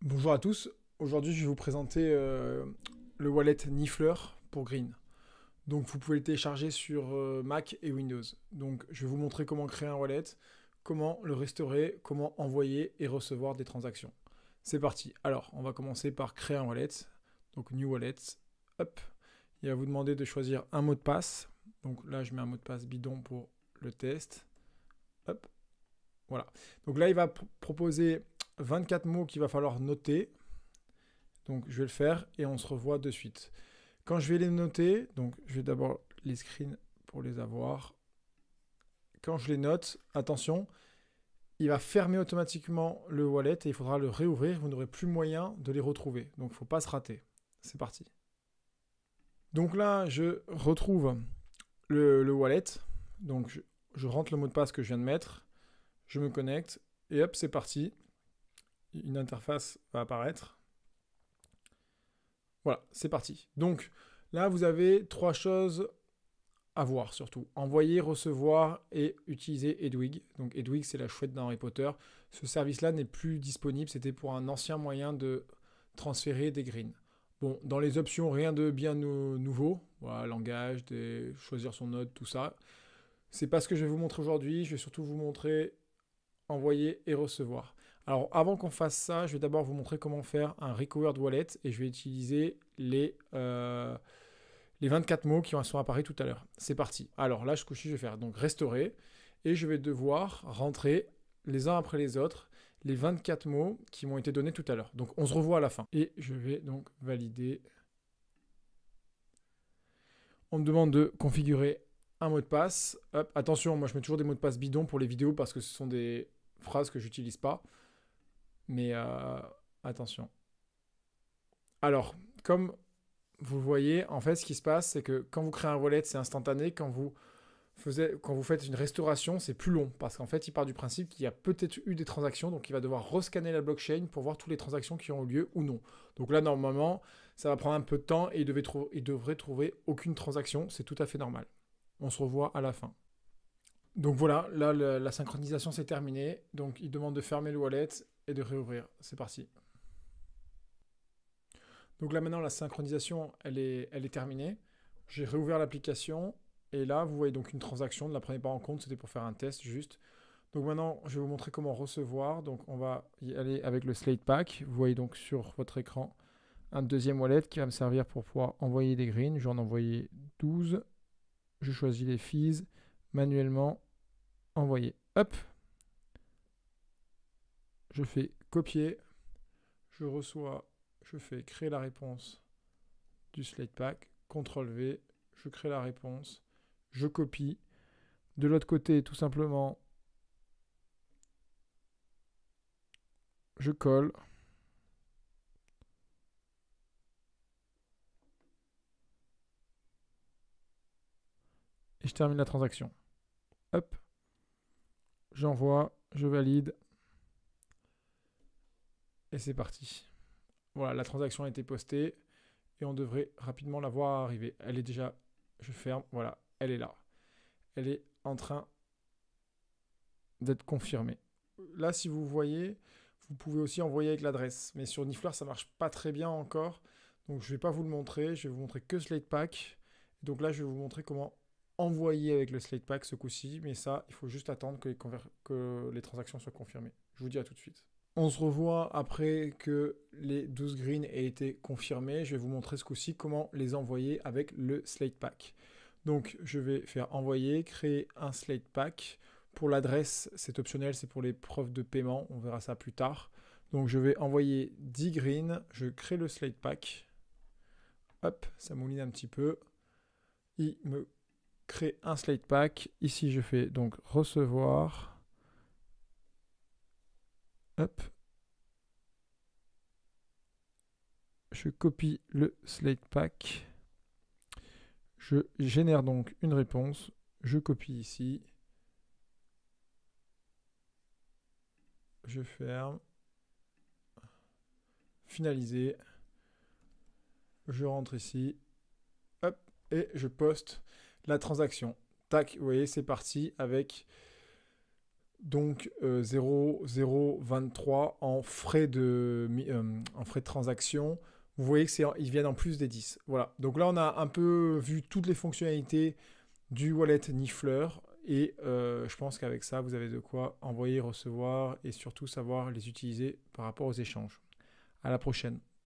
Bonjour à tous, aujourd'hui je vais vous présenter le wallet Niffler pour Green. Donc vous pouvez le télécharger sur Mac et Windows. Donc je vais vous montrer comment créer un wallet, comment le restaurer, comment envoyer et recevoir des transactions. C'est parti. Alors on va commencer par créer un wallet. Donc New Wallet. Hop. Il va vous demander de choisir un mot de passe. Donc là je mets un mot de passe bidon pour le test. Hop. Voilà. Donc là il va proposer 24 mots qu'il va falloir noter. Donc je vais le faire et on se revoit de suite. Quand je vais les noter, donc je vais d'abord les screens pour les avoir. Quand je les note, attention, il va fermer automatiquement le wallet et il faudra le réouvrir. Vous n'aurez plus moyen de les retrouver. Donc il ne faut pas se rater. C'est parti. Donc là, je retrouve le wallet. Donc je rentre le mot de passe que je viens de mettre. Je me connecte et hop, c'est parti. Une interface va apparaître. Voilà, c'est parti. Donc là, vous avez trois choses à voir surtout. Envoyer, recevoir et utiliser Edwig. Donc Edwig, c'est la chouette dans Harry Potter. Ce service-là n'est plus disponible. C'était pour un ancien moyen de transférer des greens. Bon, dans les options, rien de bien nouveau. Voilà, langage, choisir son node, tout ça. C'est pas ce que je vais vous montrer aujourd'hui. Je vais surtout vous montrer envoyer et recevoir. Alors avant qu'on fasse ça, je vais d'abord vous montrer comment faire un recovered wallet et je vais utiliser les 24 mots qui sont apparus tout à l'heure. C'est parti. Alors là, je vais faire donc restaurer et je vais devoir rentrer les uns après les autres les 24 mots qui m'ont été donnés tout à l'heure. Donc on se revoit à la fin. Et je vais donc valider. On me demande de configurer un mot de passe. Hop, attention, moi je mets toujours des mots de passe bidons pour les vidéos parce que ce sont des phrases que j'utilise pas. Mais attention. Alors, comme vous voyez, en fait, ce qui se passe, c'est que quand vous créez un wallet, c'est instantané. Quand vous faites une restauration, c'est plus long parce qu'en fait, il part du principe qu'il y a peut-être eu des transactions, donc il va devoir rescanner la blockchain pour voir toutes les transactions qui ont eu lieu ou non. Donc là, normalement, ça va prendre un peu de temps et il devrait trouver aucune transaction. C'est tout à fait normal. On se revoit à la fin. Donc voilà, là, la synchronisation c'est terminé. Donc il demande de fermer le wallet et de réouvrir. C'est parti. Donc là maintenant, la synchronisation, elle est terminée. J'ai réouvert l'application et là, vous voyez donc une transaction. Ne la prenez pas en compte, c'était pour faire un test juste. Donc maintenant, je vais vous montrer comment recevoir. Donc on va y aller avec le Slate Pack. Vous voyez donc sur votre écran un deuxième wallet qui va me servir pour pouvoir envoyer des greens. Je vais en envoyer 12. Je choisis les fees manuellement. Envoyer. Hop. Je fais copier. Je reçois. Je fais créer la réponse du Slate Pack. CTRL V. Je crée la réponse. Je copie. De l'autre côté, tout simplement, je colle. Et je termine la transaction. Hop. J'envoie. Je valide. Et c'est parti. Voilà, la transaction a été postée. Et on devrait rapidement la voir arriver. Elle est déjà... Je ferme. Voilà, elle est là. Elle est en train d'être confirmée. Là, si vous voyez, vous pouvez aussi envoyer avec l'adresse. Mais sur Niffler, ça marche pas très bien encore. Donc je ne vais pas vous le montrer. Je vais vous montrer que Slate Pack. Donc là, je vais vous montrer comment envoyer avec le Slate Pack ce coup-ci. Mais ça, il faut juste attendre que les transactions soient confirmées. Je vous dis à tout de suite. On se revoit après que les 12 greens aient été confirmés. Je vais vous montrer ce coup-ci comment les envoyer avec le Slate Pack. Donc je vais faire envoyer, créer un Slate Pack. Pour l'adresse, c'est optionnel, c'est pour les preuves de paiement. On verra ça plus tard. Donc je vais envoyer 10 greens. Je crée le Slate Pack. Hop, ça mouline un petit peu. Il me crée un Slate Pack. Ici, je fais donc recevoir. Hop. Je copie le Slate Pack. Je génère donc une réponse. Je copie ici. Je ferme. Finaliser. Je rentre ici. Hop. Et je poste la transaction. Tac, vous voyez, c'est parti avec Donc 0,023 en frais de transaction. Vous voyez que ils viennent en plus des 10. Voilà. Donc là, on a un peu vu toutes les fonctionnalités du wallet Niffler. Et je pense qu'avec ça, vous avez de quoi envoyer, recevoir et surtout savoir les utiliser par rapport aux échanges. À la prochaine.